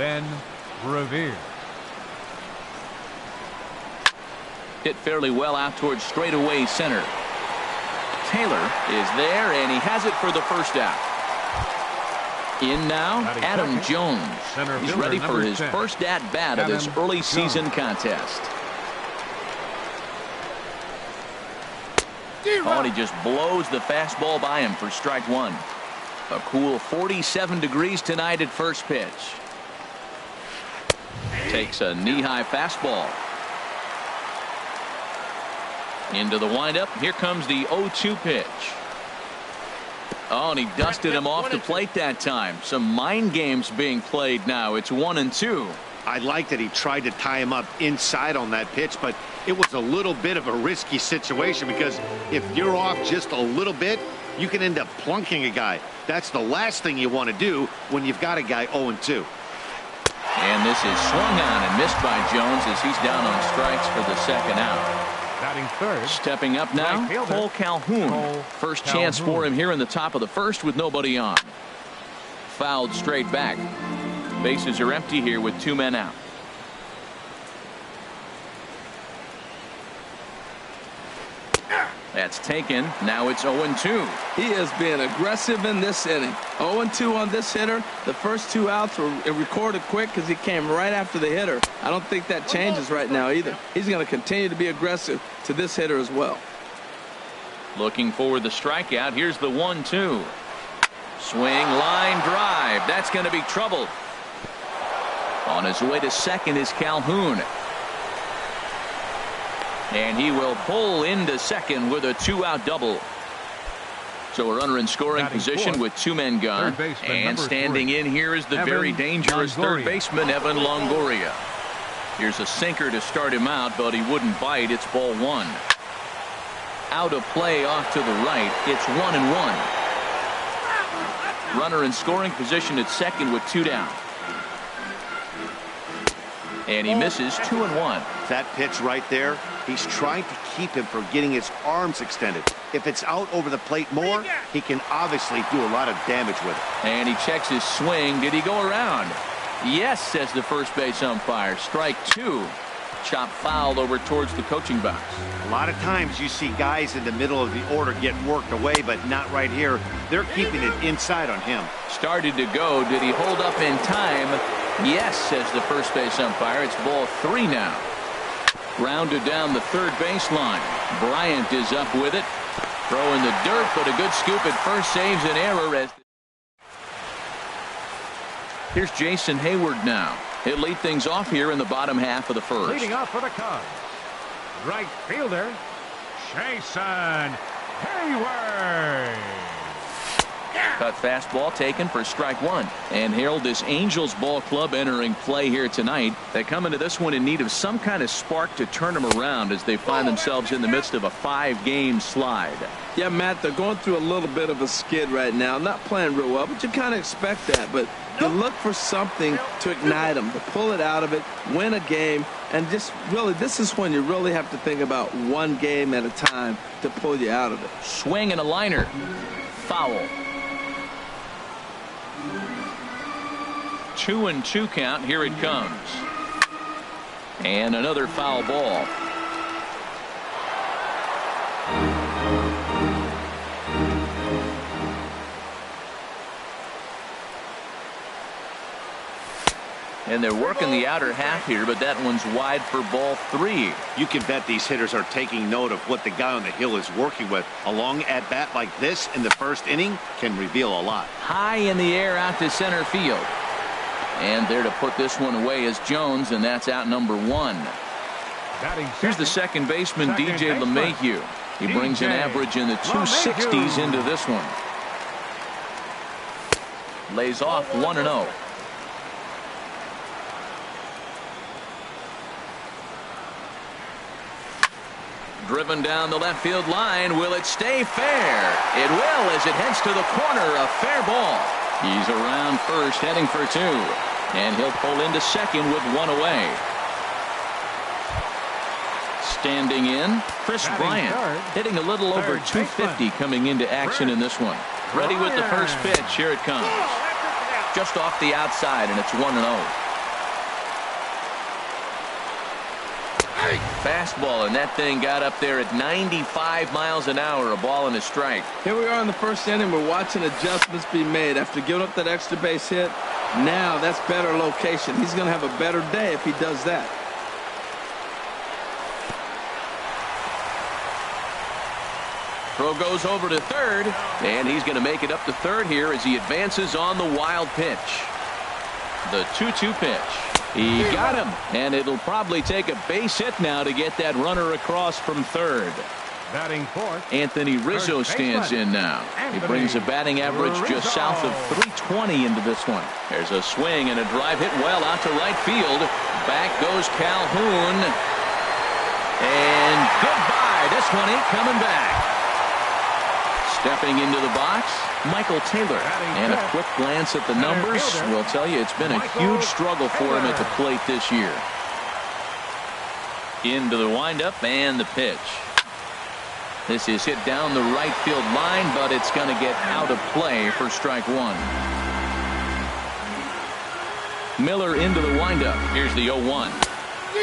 Ben Revere. Hit fairly well out towards straightaway center. Taylor is there, and he has it for the first out. In now, Adam Jones. He's ready for his first at-bat of this early season contest. Oh, and he just blows the fastball by him for strike one. A cool 47 degrees tonight at first pitch. Takes a knee-high fastball. Into the windup. Here comes the 0-2 pitch. Oh, and he dusted him off the plate that time. Some mind games being played now. It's 1-2. I like that he tried to tie him up inside on that pitch, but it was a little bit of a risky situation because if you're off just a little bit, you can end up plunking a guy. That's the last thing you want to do when you've got a guy 0-2. And this is swung on and missed by Jones as he's down on strikes for the second out. Batting third. Stepping up now, Cole Calhoun. First chance for him here in the top of the first with nobody on. Fouled straight back. Bases are empty here with 2 men out. That's taken. Now it's 0-2. He is being aggressive in this inning. 0-2 on this hitter. The first 2 outs were recorded quick because he came right after the hitter. I don't think that changes right now either. He's going to continue to be aggressive to this hitter as well. Looking for the strikeout. Here's the 1-2. Swing, line drive. That's going to be trouble. On his way to second is Calhoun. And he will pull into second with a 2-out double. So a runner in scoring position with 2 men gone. And standing in here is the very dangerous third baseman, Evan Longoria. Here's a sinker to start him out, but he wouldn't bite. It's ball 1. Out of play off to the right. It's 1-1. Runner in scoring position at second with 2 down. And he misses 2-1. That pitch right there, he's trying to keep him from getting his arms extended. If it's out over the plate more, he can obviously do a lot of damage with it. And he checks his swing. Did he go around? Yes, says the first base umpire. Strike 2. Chop fouled over towards the coaching box. A lot of times you see guys in the middle of the order get worked away, but not right here. They're keeping it inside on him. Started to go. Did he hold up in time? Yes, says the first base umpire. It's ball 3 now. Grounded down the third baseline. Bryant is up with it. Throw in the dirt, but a good scoop at first saves an error. As here's Jason Hayward now. He'll lead things off here in the bottom half of the first. Leading off for the Cubs, right fielder, Jason Hayward. Cut fastball taken for strike 1. And Harold, this Angels ball club entering play here tonight. They come into this one in need of some kind of spark to turn them around as they find themselves in the midst of a 5-game slide. Yeah, Matt, they're going through a little bit of a skid right now. Not playing real well, but you kind of expect that. But you look for something to ignite them, to pull it out of it, win a game, and just really, this is when you really have to think about one game at a time to pull you out of it. Swing and a liner. Foul. 2-2 count. Here it comes. And another foul ball. And they're working the outer half here, but that one's wide for ball 3. You can bet these hitters are taking note of what the guy on the hill is working with. A long at-bat like this in the first inning can reveal a lot. High in the air out to center field. And there to put this one away is Jones, and that's out number 1. Here's the second baseman, DJ LeMahieu. He brings an average in the 260s into this one. Lays off 1-0. Driven down the left field line. Will it stay fair? It will as it heads to the corner. A fair ball. He's around first, heading for 2. And he'll pull into second with 1 away. Standing in, Chris Bryant, hitting a little over 250 coming into action in this one. Ready with the first pitch. Here it comes. Just off the outside, and it's 1-0. Fastball, and that thing got up there at 95 miles an hour, a ball and a strike. Here we are in the first inning. We're watching adjustments be made after giving up that extra base hit. Now that's better location. He's going to have a better day if he does that. Throw goes over to third, and he's going to make it up to third here as he advances on the wild pitch. The 2-2 pitch. He got him, and it'll probably take a base hit now to get that runner across from third. Batting fourth, Anthony Rizzo stands in now. He brings a batting average just south of 320 into this one. There's a swing and a drive hit well out to right field. Back goes Calhoun. And goodbye. This one ain't coming back. Stepping into the box, Michael Taylor. And a quick glance at the numbers will tell you it's been a huge struggle for him at the plate this year. Into the windup and the pitch. This is hit down the right field line, but it's going to get out of play for strike one. Miller into the windup. Here's the 0-1.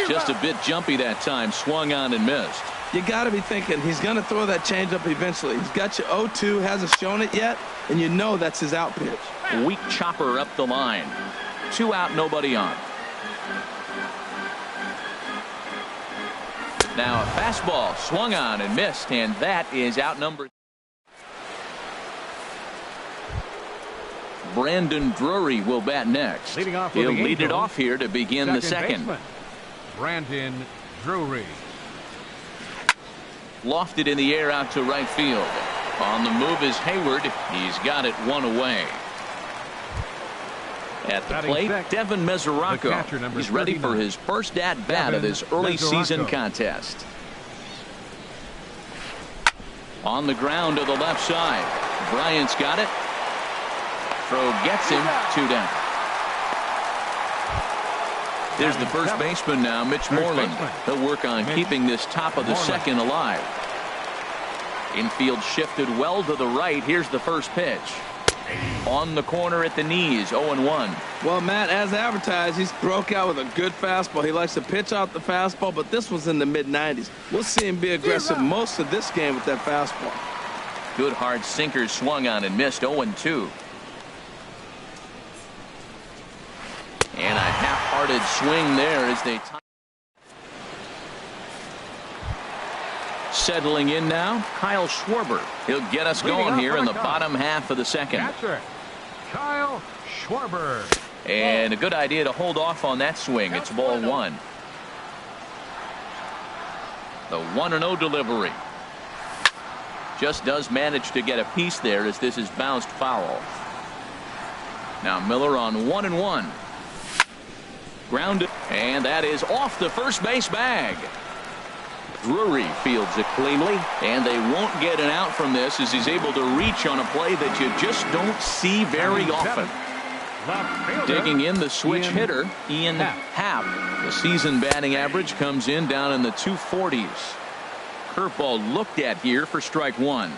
Just a bit jumpy that time. Swung on and missed. You got to be thinking he's going to throw that changeup eventually. He's got you 0-2, hasn't shown it yet, and you know that's his out pitch. Weak chopper up the line. 2 out, nobody on. Now a fastball swung on and missed, and that is out number. Brandon Drury will bat next. He'll lead it off here to begin the second. Baseman, Brandon Drury. Lofted in the air out to right field. On the move is Hayward. He's got it one away. At the plate, Devin Mesoraco. He's ready for his first at-bat of this early season contest. On the ground to the left side. Bryant's got it. Throw gets him. 2 down. There's the first baseman now, Mitch Moreland. He'll work on keeping this top of the second alive. Infield shifted well to the right. Here's the first pitch. On the corner at the knees, 0-1. Well, Matt, as advertised, he's broke out with a good fastball. He likes to pitch out the fastball, but this was in the mid-90s. We'll see him be aggressive most of this game with that fastball. Good hard sinker swung on and missed. 0-2. And a half-hearted swing there as they settling in now, Kyle Schwarber. He'll get us going here in the bottom half of the second. Catcher, Kyle Schwarber. And a good idea to hold off on that swing. It's ball 1. The 1-0 delivery. Just does manage to get a piece there as this is bounced foul. Now Miller on 1-1. Grounded, and that is off the first base bag. Drury fields it cleanly, and they won't get an out from this as he's able to reach on a play that you just don't see very often. Digging in the switch hitter, Ian Happ. The season batting average comes in down in the 240s. Curveball looked at here for strike 1.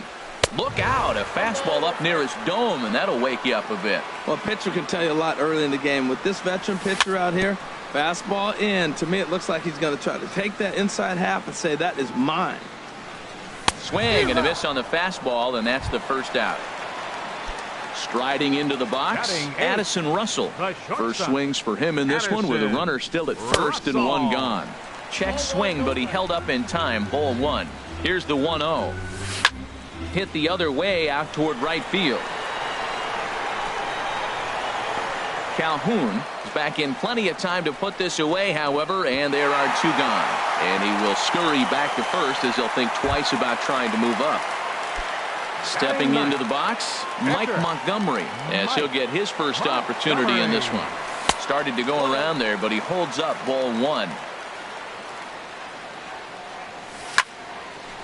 Look out, a fastball up near his dome, and that'll wake you up a bit. Well, a pitcher can tell you a lot early in the game. With this veteran pitcher out here, fastball in, to me it looks like he's going to try to take that inside half and say that is mine. Swing and a miss on the fastball, and that's the first out. Striding into the box, Addison Russell. First swings for him in this one with a runner still at first and 1 gone. Check swing, but he held up in time. Ball 1. Here's the 1-0. Hit the other way out toward right field. Calhoun is back in plenty of time to put this away, however, and there are 2 gone. And he will scurry back to first as he'll think twice about trying to move up. Stepping into the box, Mike Montgomery, as he'll get his first opportunity in this one. Started to go around there, but he holds up. Ball 1.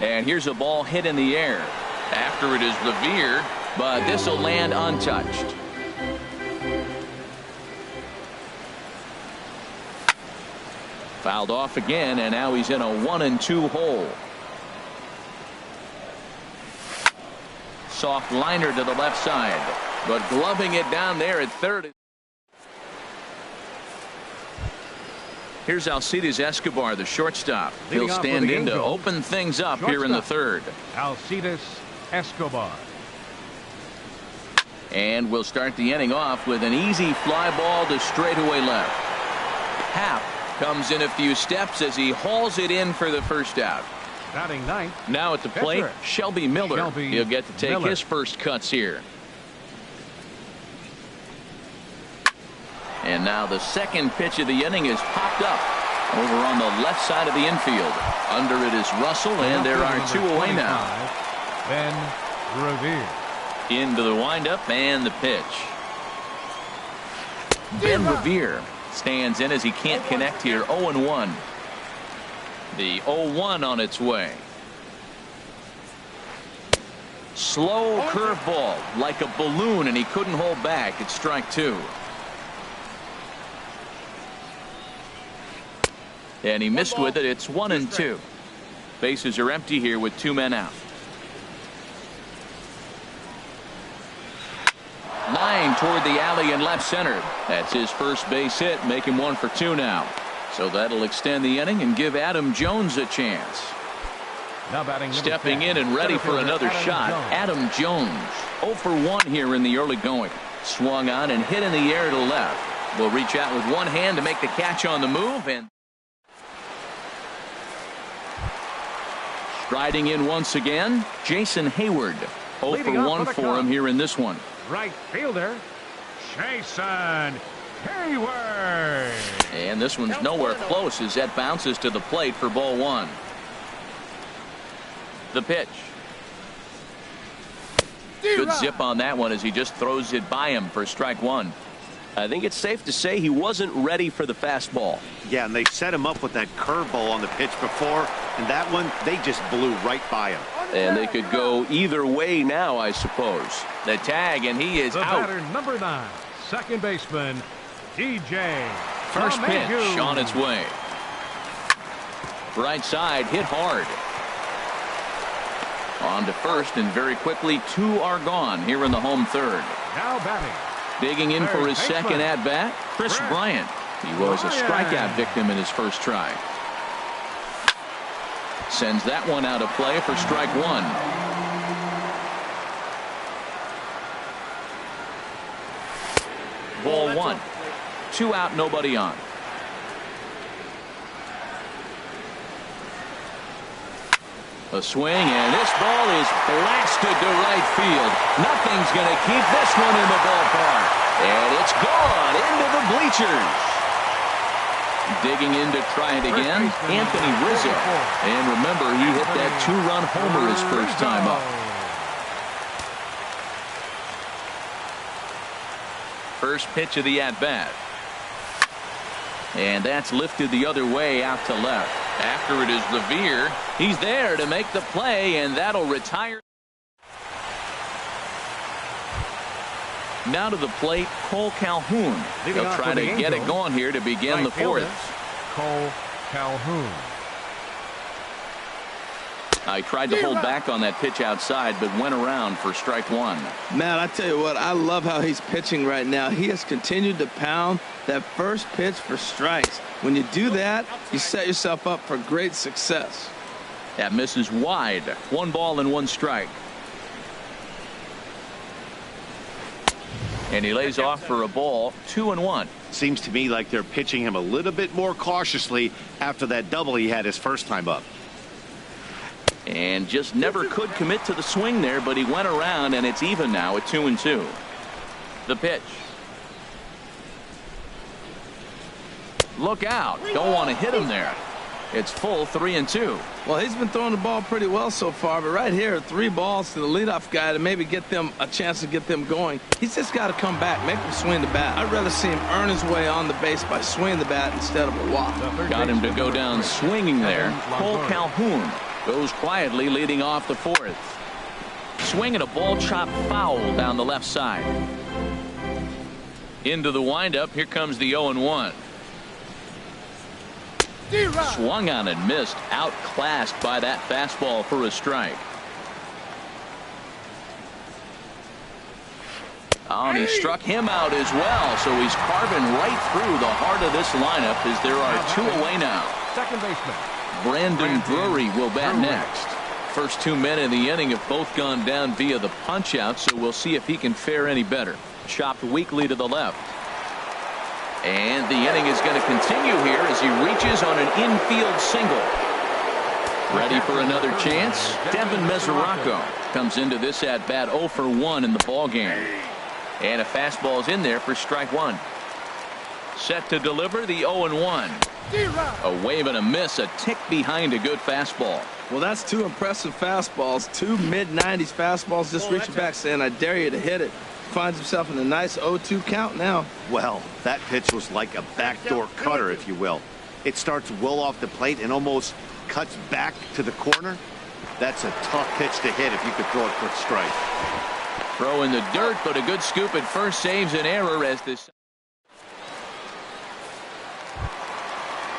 And here's a ball hit in the air. After it is revered, but this will land untouched. Fouled off again, and now he's in a 1-2 hole. Soft liner to the left side, but gloving it down there at third. Here's Alcides Escobar, the shortstop. Leading He'll off with stand the in to Angels, open things up here in the third. Alcides Escobar. And we'll start the inning off with an easy fly ball to straightaway left. Happ comes in a few steps as he hauls it in for the first out. Batting ninth. Now at the plate, Pitcher. Shelby Miller. Shelby He'll get to take Miller. his first cuts here. And now the second pitch of the inning is popped up over on the left side of the infield. Under it is Russell, and there are two away now. Ben Revere. Into the windup and the pitch. Ben Revere stands in as he can't connect here. 0-1. The 0-1 on its way. Slow curveball like a balloon, and he couldn't hold back. It's strike two. And he missed with it. It's 1-2. Bases are empty here with two men out. Line toward the alley in left center. That's his first base hit. Make him 1 for 2 now. So that'll extend the inning and give Adam Jones a chance. Now batting Stepping 10. in and ready for another Adam shot. Jones. Adam Jones. 0 for 1 here in the early going. Swung on and hit in the air to left. Will reach out with one hand to make the catch on the move. And striding in once again, Jason Hayward. 0 Leading for off 1 with a for count. him here in this one. Right fielder, Jason Hayward. And this one's nowhere close as that bounces to the plate for ball 1. The pitch. Good zip on that one as he just throws it by him for strike 1. I think it's safe to say he wasn't ready for the fastball. Yeah, and they set him up with that curveball on the pitch before, and that one, they just blew right by him. And they could go either way now, I suppose. The tag, and he is The out. batter, number 9, second baseman, DJ. First pitch LeMahieu. on its way. Right side hit hard. On to first, and very quickly 2 are gone here in the home third. Now batting, Digging in for his Third baseman. second at bat, Chris Bryant. He was a strikeout victim in his first try. Sends that one out of play for strike 1. Ball 1. 2 out, nobody on. A swing, and this ball is blasted to right field. Nothing's going to keep this one in the ballpark. And it's gone into the bleachers. Digging in to try it again, Anthony Rizzo. And remember, he hit that 2-run homer his first time up. First pitch of the at-bat. And that's lifted the other way out to left. After it is Revere. He's there to make the play, and that'll retire. Now to the plate, Cole Calhoun. Leading He'll off try for to the get it Angels, going here to begin right the fourth. fielder, Cole Calhoun. I tried to hold back on that pitch outside, but went around for strike 1. Man, I tell you what, I love how he's pitching right now. He has continued to pound that first pitch for strikes. When you do that, you set yourself up for great success. That misses wide. 1 ball and 1 strike. And he lays off for a ball. 2-1. Seems to me like they're pitching him a little bit more cautiously after that double he had his first time up. And just never could commit to the swing there, but he went around, and it's even now at 2-2. The pitch. Look out. Don't want to hit him there. It's full 3-2. Well, he's been throwing the ball pretty well so far, but right here, 3 balls to the leadoff guy to maybe get them a chance to get them going. He's just got to come back, make him swing the bat. I'd rather see him earn his way on the base by swinging the bat instead of a walk. Got him to go down swinging there. Cole Calhoun goes quietly leading off the fourth. Swinging a ball chopped foul down the left side. Into the windup. Here comes the 0-1. Swung on and missed. Outclassed by that fastball for a strike. Oh, and he struck him out as well, so he's carving right through the heart of this lineup as there are two away now. Second baseman Brandon Drury will bat next. First 2 men in the inning have both gone down via the punch out, so we'll see if he can fare any better. Chopped weakly to the left. And the inning is going to continue here as he reaches on an infield single. Ready for another chance? Devin Mesoraco comes into this at bat 0 for 1 in the ball game. And a fastball's in there for strike one. Set to deliver the 0-1. A wave and a miss, a tick behind a good fastball. Well, that's two impressive fastballs, two mid-90s fastballs, just reaching back saying, I dare you to hit it. Finds himself in a nice 0-2 count now. Well, that pitch was like a backdoor cutter, if you will. It starts well off the plate and almost cuts back to the corner. That's a tough pitch to hit if you could throw it for a strike. Throw in the dirt, but a good scoop at first saves an error as this.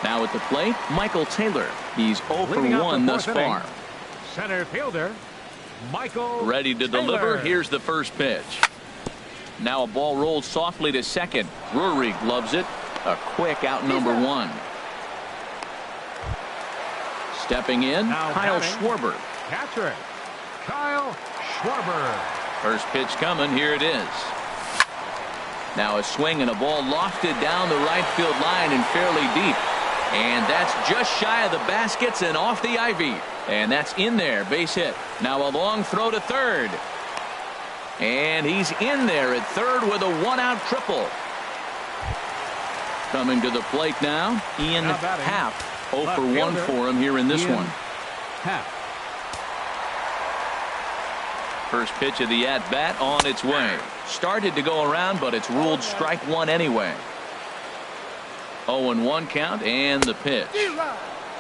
Now at the plate, Michael Taylor. He's 0 for 1 thus far. Center fielder Michael ready to deliver. Here's the first pitch. Now a ball rolled softly to second. Drury gloves it. A quick out number one. Stepping in, now Kyle batting, Schwarber. Catcher Kyle Schwarber. First pitch coming. Here it is. Now a swing and a ball lofted down the right field line and fairly deep. And that's just shy of the baskets and off the ivy. And that's in there. Base hit. Now a long throw to third. And he's in there at third with a one-out triple. Coming to the plate now, Ian Happ. 0 for 1 for him here in this one. Happ. First pitch of the at-bat on its way. Started to go around, but it's ruled strike one anyway. 0-1 count and the pitch.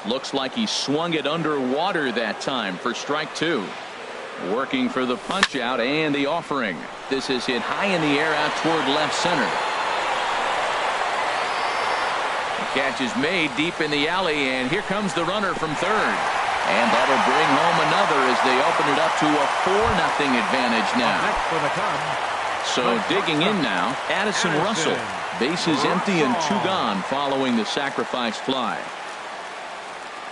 Looks like he swung it underwater that time for strike two. Working for the punch out and the offering. This is hit high in the air out toward left center. The catch is made deep in the alley, and here comes the runner from third. And that'll bring home another as they open it up to a 4-0 advantage now. For the Cubs. So digging in now, Addison Russell. Bases empty and two gone following the sacrifice fly.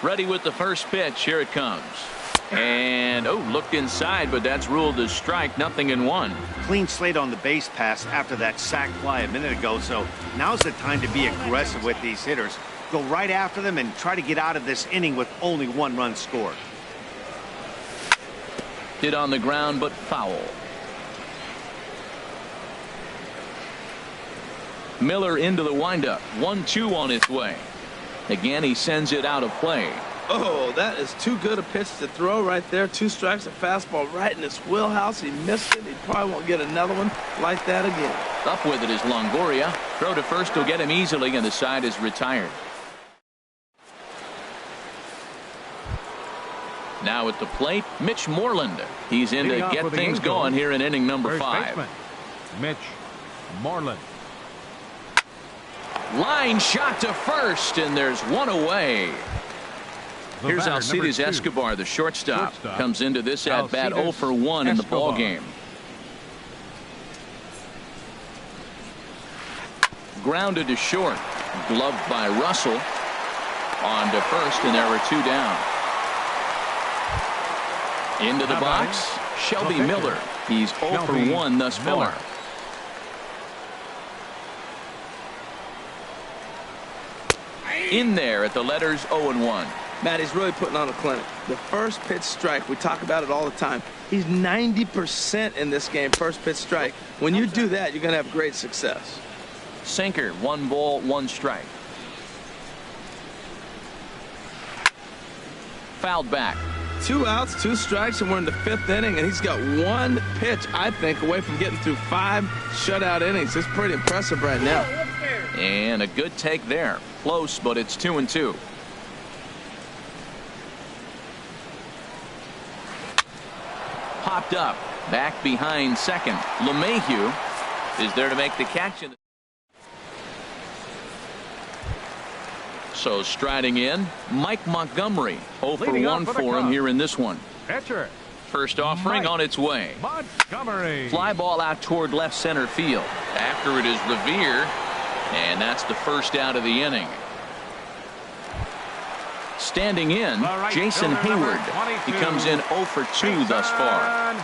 Ready with the first pitch. Here it comes. And looked inside, but that's ruled as strike. 0-1. Clean slate on the base pass after that sac fly a minute ago, so now's the time to be aggressive with these hitters. Go right after them and try to get out of this inning with only one run scored. Hit on the ground, but foul. Miller into the windup. 1-2 on its way. Again, he sends it out of play. Oh, that is too good a pitch to throw right there. 2 strikes, a fastball right in his wheelhouse. He missed it. He probably won't get another one like that again. Up with it is Longoria. Throw to first will get him easily, and the side is retired. Now at the plate, Mitch Moreland. He's in to get things going here in inning number 5. Mitch Moreland. Line shot to first, and there's one away. Here's Alcides Escobar, the shortstop. Comes into this at bat 0 for 1 in the ball game. Grounded to short. Gloved by Russell. On to first, and there were 2 down. Into the box, Shelby Miller. He's 0 for 1 thus far. In there at the letters 0-1. Matt, he's really putting on a clinic. The first pitch strike, we talk about it all the time. He's 90% in this game, first pitch strike. When you do that, you're going to have great success. Sinker, 1 ball, 1 strike. Fouled back. 2 outs, 2 strikes, and we're in the 5th inning, and he's got 1 pitch, I think, away from getting through 5 shutout innings. It's pretty impressive right now. And a good take there. Close, but it's 2-2. Popped up. Back behind second. LeMahieu is there to make the catch. So striding in, Mike Montgomery. 0 for 1 for him here in this one. Pitcher first offering on its way. Montgomery. Fly ball out toward left center field. After it is Revere, and that's the first out of the inning. Standing in, Jason Hayward. He comes in 0 for 2 thus far.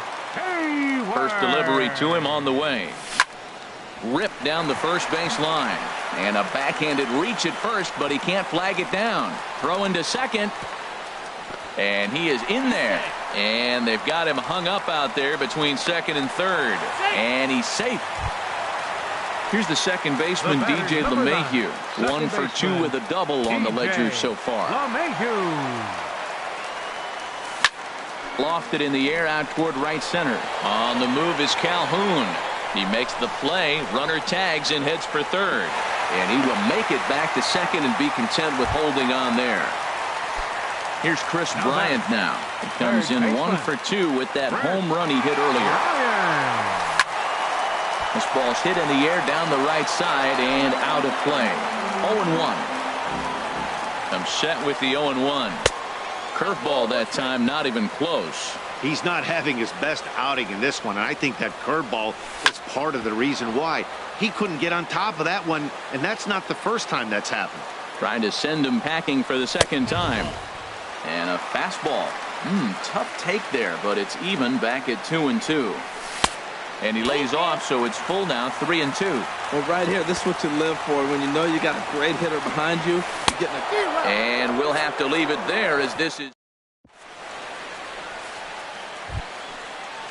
First delivery to him on the way. Ripped down the first base line. And a backhanded reach at first, but he can't flag it down. Throw into second. And he is in there. And they've got him hung up out there between second and third. And he's safe. Here's the second baseman, DJ LeMahieu. 1 for 2 with a double on the ledger so far. Lofted in the air out toward right center. On the move is Calhoun. He makes the play. Runner tags and heads for third. And he will make it back to second and be content with holding on there. Here's Chris Bryant now. He comes in 1 for 2 with that home run he hit earlier. This ball's hit in the air down the right side and out of play. 0-1. I'm set with the 0-1. Curveball that time, not even close. He's not having his best outing in this one, and I think that curveball is part of the reason why. He couldn't get on top of that one, and that's not the first time that's happened. Trying to send him packing for the second time. And a fastball. Tough take there, but it's even back at 2-2. And he lays off, so it's full now, 3-2. Well, right here, this is what you live for. When you know you got a great hitter behind you, you're getting a... And we'll have to leave it there as this is...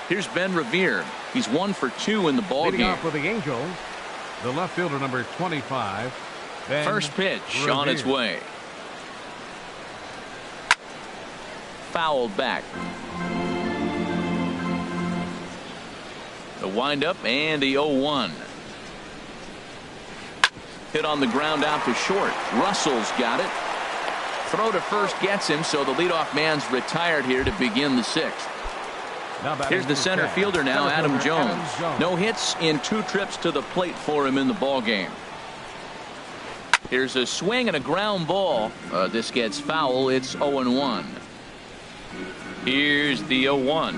Here's Ben Revere. He's 1 for 2 in the ball Leading game. off for the Angels, the left fielder, number 25. Ben First pitch Revere. on its way. Fouled back. The windup and the 0-1. Hit on the ground out to short. Russell's got it. Throw to first gets him, so the leadoff man's retired here to begin the 6th. Here's the center fielder now, Adam Jones. No hits in 2 trips to the plate for him in the ball game. Here's a swing and a ground ball. This gets foul. It's 0-1. Here's the 0-1.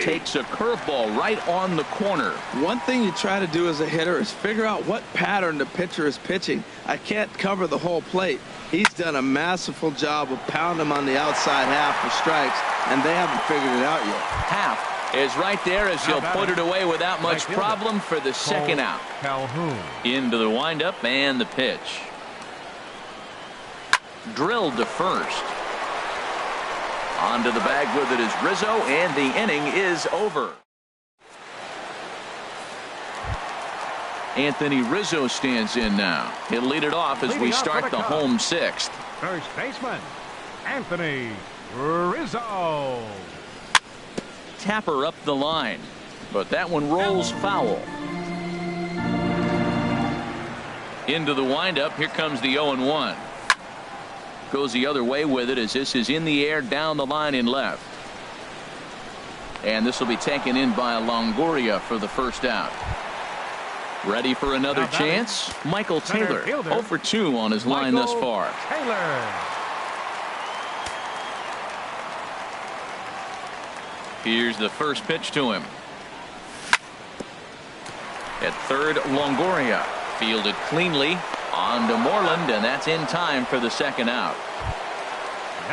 Takes a curveball right on the corner. One thing you try to do as a hitter is figure out what pattern the pitcher is pitching. I can't cover the whole plate. He's done a masterful job of pounding him on the outside half for strikes, and they haven't figured it out yet. Half is right there as he'll put it away without much problem for the second out. Calhoun. Into the windup and the pitch. Drilled to first. Onto the bag with it is Rizzo, and the inning is over. Anthony Rizzo stands in now. He'll lead it off as we start the home 6th. First baseman, Anthony Rizzo. Tapper up the line, but that one rolls foul. Into the windup. Here comes the 0-1. Goes the other way with it as this is in the air down the line in left. And this will be taken in by Longoria for the first out. Ready for another chance? Michael Taylor, 0 for 2 on his line thus far. Taylor. Here's the first pitch to him. At third, Longoria. Fielded cleanly. On to Moreland, and that's in time for the second out.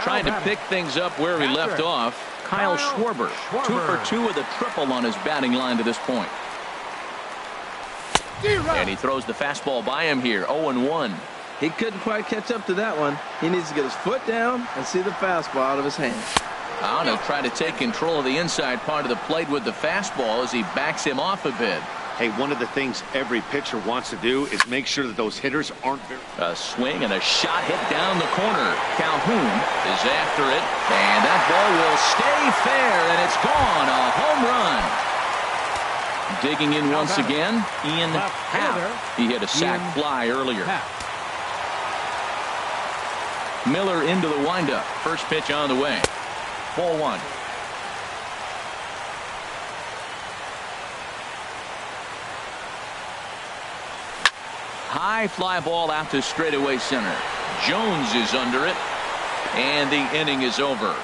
Trying to pick things up where he left off, Kyle Schwarber. 2 for 2 with a triple on his batting line to this point. And he throws the fastball by him here, 0-1. He couldn't quite catch up to that one. He needs to get his foot down and see the fastball out of his hand. On to try to take control of the inside part of the plate with the fastball as he backs him off a bit. Hey, one of the things every pitcher wants to do is make sure that those hitters aren't very... A swing and a shot hit down the corner. Calhoun is after it, and that ball will stay fair, and it's gone. A home run. Digging in once again, Ian Happ. He hit a sac fly earlier. Miller into the windup. First pitch on the way. 4-1. High fly ball out to straightaway center. Jones is under it. And the inning is over.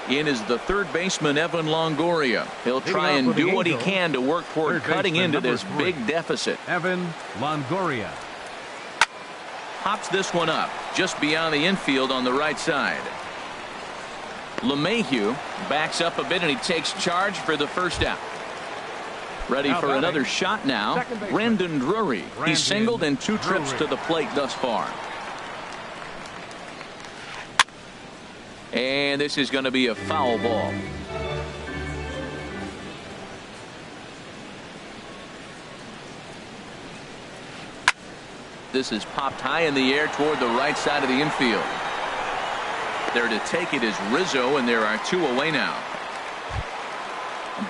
In is the third baseman, Evan Longoria. He'll try and do what he can to work toward cutting into this big deficit. Evan Longoria. Hops this one up just beyond the infield on the right side. LeMahieu backs up a bit and he takes charge for the first out. Ready for another shot now. Brandon Drury. He's singled in 2 trips to the plate thus far. And this is going to be a foul ball. This is popped high in the air toward the right side of the infield. There to take it is Rizzo, and there are 2 away now.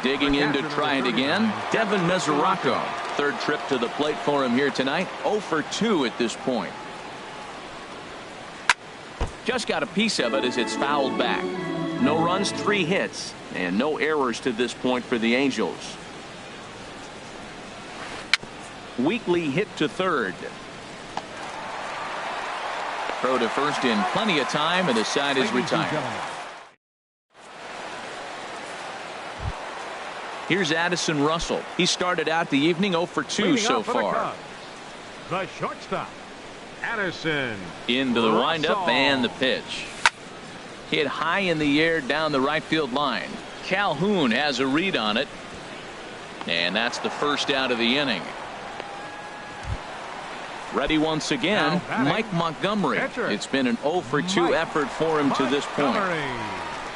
Digging in to try it again, Devin Mesoraco. Third trip to the plate for him here tonight. 0 for 2 at this point. Just got a piece of it as it's fouled back. No runs, 3 hits, and no errors to this point for the Angels. Weekly hit to third. Throw to first in plenty of time, and the side is retired. Here's Addison Russell. He started out the evening 0 for 2 so far. The shortstop, Addison. Into the windup and the pitch. Hit high in the air down the right field line. Calhoun has a read on it. And that's the first out of the inning. Ready once again, Mike Montgomery. It's been an 0 for 2 effort for him to this point.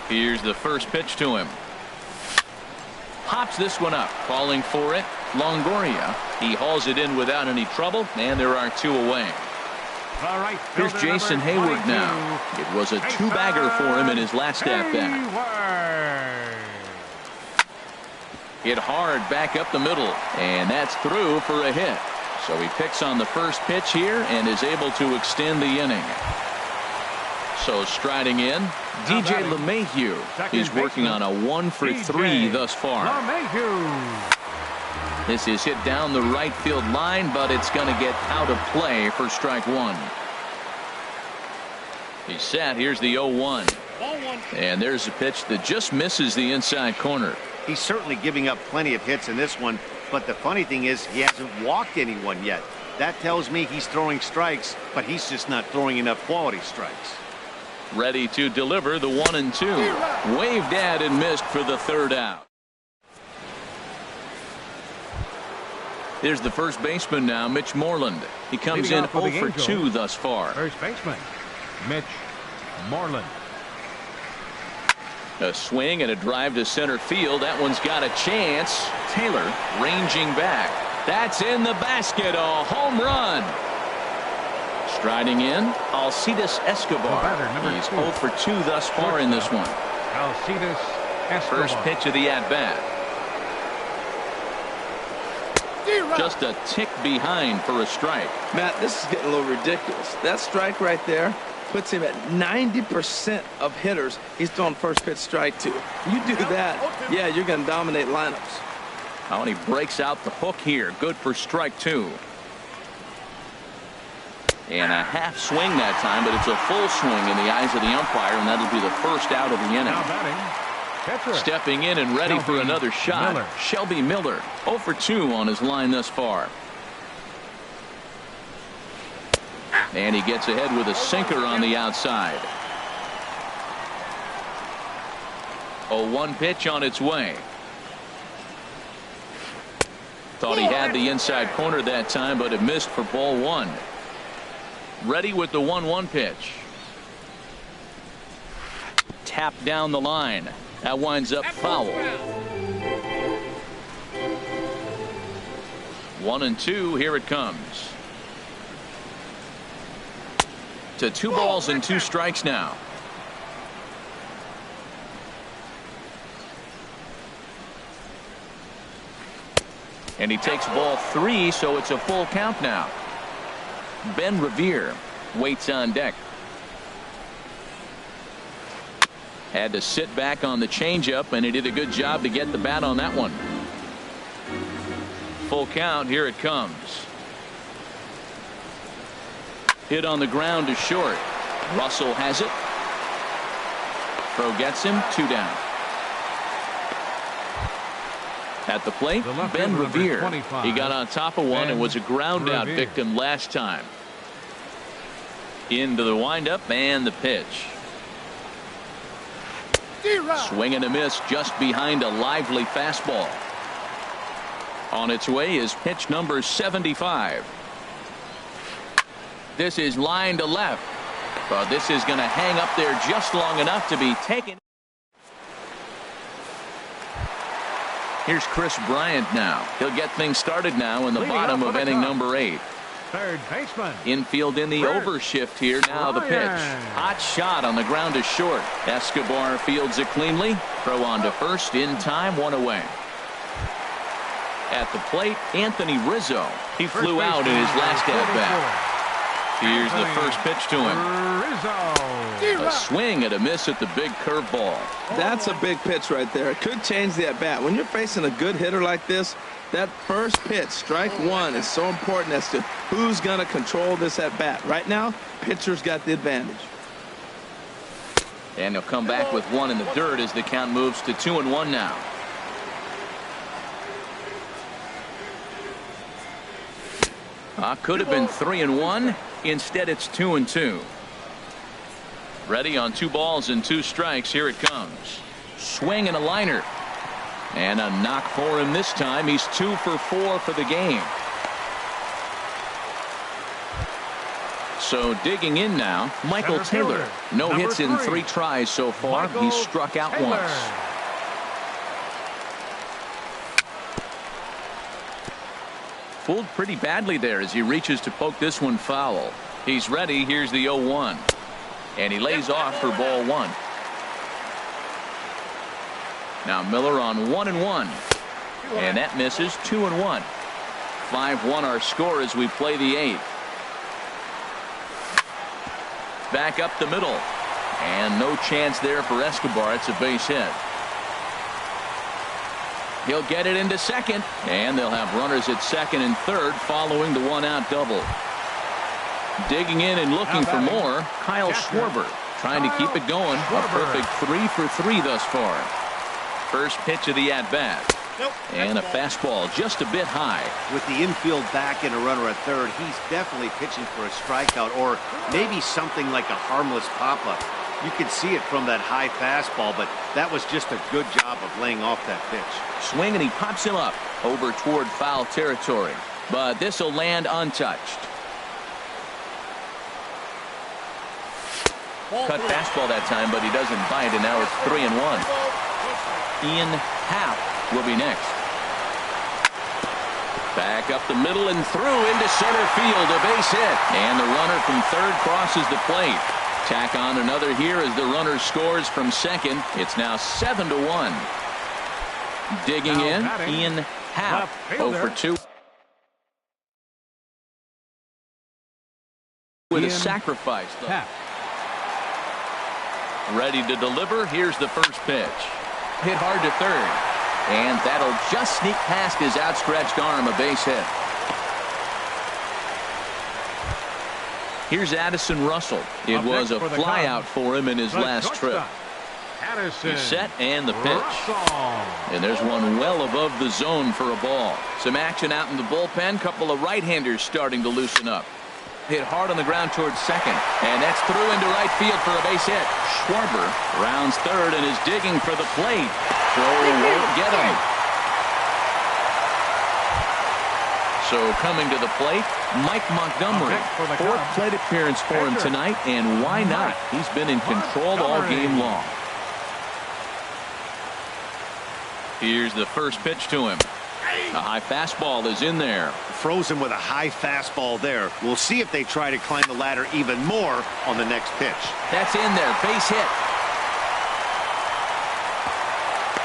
Here's the first pitch to him. Pops this one up, calling for it. Longoria. He hauls it in without any trouble, and there are 2 away. Here's Jason Hayward now. It was a 2-bagger for him in his last at-bat. Hit hard back up the middle, and that's through for a hit. So he picks on the first pitch here and is able to extend the inning. So striding in, DJ LeMahieu is working on a 1 for 3 thus far. This is hit down the right field line, but it's going to get out of play for strike 1. He's set. Here's the 0-1. And there's a pitch that just misses the inside corner. He's certainly giving up plenty of hits in this one, but the funny thing is he hasn't walked anyone yet. That tells me he's throwing strikes, but he's just not throwing enough quality strikes. Ready to deliver the 1-2. Waved at and missed for the third out. There's the first baseman now, Mitch Moreland. He comes in 0 for 2 thus far. First baseman, Mitch Moreland. A swing and a drive to center field. That one's got a chance. Taylor ranging back. That's in the basket. A home run. Striding in, Alcides Escobar. He's 0 for 2 thus far in this one. Alcides Escobar. First pitch of the at-bat. Just a tick behind for a strike. Matt, this is getting a little ridiculous. That strike right there puts him at 90% of hitters he's throwing first pitch strike to. You do that, yeah, you're going to dominate lineups. Oh, and he breaks out the hook here. Good for strike 2. And a half swing that time, but it's a full swing in the eyes of the umpire, and that'll be the first out of the inning. Stepping in and ready for another shot, Shelby Miller. 0 for 2 on his line thus far. And he gets ahead with a sinker on the outside. 0-1 pitch on its way. Thought he had the inside corner that time, but it missed for ball 1. Ready with the 1-1 pitch. Tapped down the line. That winds up foul. 1-2. Here it comes. To 2 balls and 2 strikes now. And he takes ball 3, so it's a full count now. Ben Revere waits on deck. Had to sit back on the changeup, and he did a good job to get the bat on that one. full count. Here it comes. Hit on the ground to short. Russell has it. Throw gets him. 2 down. At the plate, Ben Revere. He got on top of one and was a ground out victim last time. Into the windup and the pitch. Swing and a miss just behind a lively fastball. On its way is pitch number 75. This is line to left. But this is going to hang up there just long enough to be taken. Here's Chris Bryant now. He'll get things started now in the bottom of inning number 8. Third baseman. Infield in the overshift here. Now the pitch. Hot shot on the ground to short. Escobar fields it cleanly. Throw on to first in time. 1 away. At the plate, Anthony Rizzo. He flew out in his last at bat. Here's the first pitch to him. A swing and a miss at the big curveball. That's a big pitch right there. It could change the at bat. When you're facing a good hitter like this, that first pitch, strike 1, is so important as to who's going to control this at bat. Right now, pitcher's got the advantage. And he'll come back with 1 in the dirt as the count moves to 2-1 now. Could have been 3-1. Instead, it's 2-2. Ready on 2 balls and 2 strikes. Here it comes. Swing and a liner. And a knock for him this time. He's 2 for 4 for the game. So digging in now, Michael Taylor. No hits in 3 tries so far. He's struck out once. Fooled pretty badly there as he reaches to poke this one foul. He's ready. Here's the 0-1. And he lays off for ball 1. Now Miller on 1-1. And that misses. 2-1. 5-1 our score as we play the 8th. Back up the middle. And no chance there for Escobar. It's a base hit. He'll get it into second, and they'll have runners at second and third following the 1-out double. Digging in and looking for more, Kyle Schwarber trying to keep it going. A perfect 3 for 3 thus far. First pitch of the at-bat. And a fastball just a bit high. With the infield back and a runner at third, he's definitely pitching for a strikeout or maybe something like a harmless pop-up. You can see it from that high fastball, but that was just a good job of laying off that pitch. Swing and he pops him up over toward foul territory, but this will land untouched. Cut fastball that time, but he doesn't bite, and now it's 3-1. Ian Happ will be next. Back up the middle and through into center field, a base hit, and the runner from third crosses the plate. Tack on another here as the runner scores from second. It's now 7-1. Digging in, Ian Happ, 0 for 2. With a sacrifice, though. Ready to deliver. Here's the first pitch. Hit hard to third. And that'll just sneak past his outstretched arm, a base hit. Here's Addison Russell. It was a flyout for him in his last trip. He's set and the pitch. And there's one well above the zone for a ball. Some action out in the bullpen. Couple of right-handers starting to loosen up. Hit hard on the ground towards second. And that's through into right field for a base hit. Schwarber rounds third and is digging for the plate. Throw won't get him. So coming to the plate, Mike Montgomery. 4th plate appearance for him tonight, and why not? He's been in control all game long. Here's the first pitch to him. A high fastball is in there. Froze him with a high fastball there. We'll see if they try to climb the ladder even more on the next pitch. That's in there. Base hit.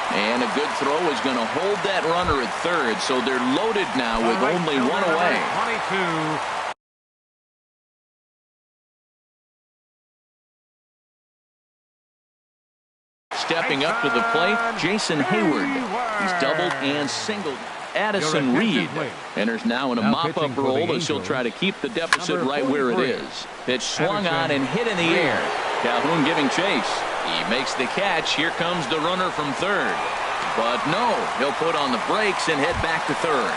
And a good throw is going to hold that runner at third, so they're loaded now with only 1 away. 22. Stepping up to the plate, Jason Hayward. He's doubled and singled. Addison Reed enters now in a mop-up role as she'll try to keep the deficit right where it is. Pitch swung on and hit in the air. Calhoun giving chase. He makes the catch. Here comes the runner from third. But no, he'll put on the brakes and head back to third.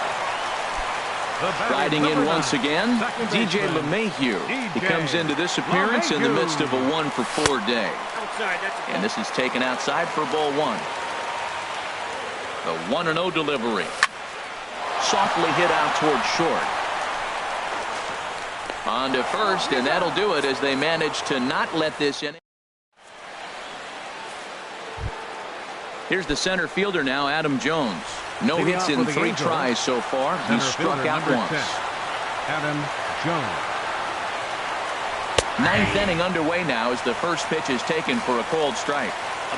Riding in once again, DJ LeMahieu. He comes into this appearance in the midst of a 1-for-4 day. And this is taken outside for ball one. The 1-0 delivery. Softly hit out toward short. On to first, and that'll do it as they manage to not let this in. Here's the center fielder now, Adam Jones. No hits in 3 tries so far. He's struck out once. Adam Jones. 9th inning underway now as the first pitch is taken for a called strike.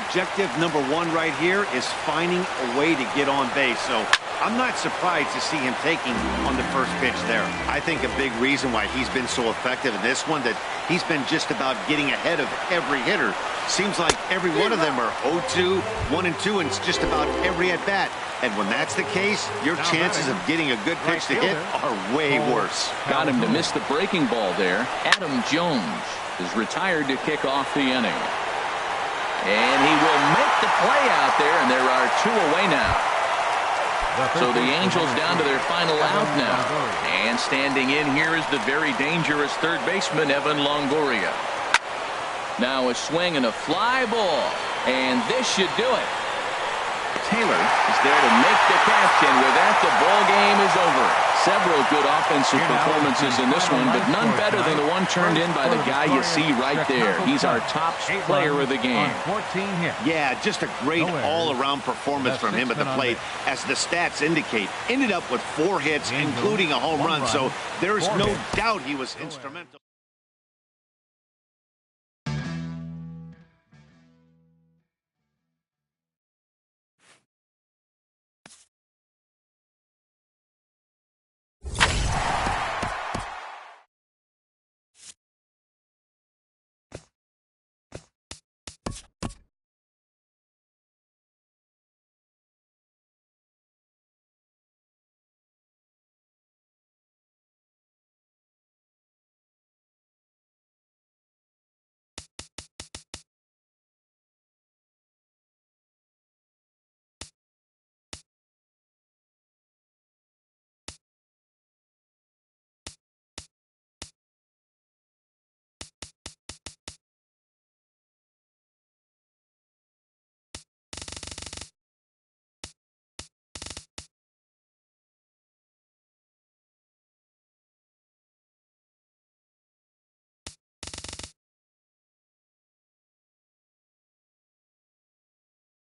Objective number 1 right here is finding a way to get on base. So I'm not surprised to see him taking on the first pitch there. I think a big reason why he's been so effective in this one, that he's been just about getting ahead of every hitter. Seems like every one of them are 0-2, 1-2, and it's just about every at-bat. And when that's the case, your chances of getting a good pitch to hit are way worse. Got him to miss the breaking ball there. Adam Jones is retired to kick off the inning. And he will make the play out there, and there are 2 away now. So the Angels down to their final out now. And standing in here is the very dangerous third baseman, Evan Longoria. Now a swing and a fly ball. And this should do it. Taylor is there to make the catch, and with that, the ball game is over. Several good offensive performances in this one, but none better than the one turned in by the guy you see right there. He's our top player of the game. Yeah, just a great all-around performance from him at the plate, as the stats indicate. Ended up with 4 hits, including a home run, so there's no doubt he was instrumental.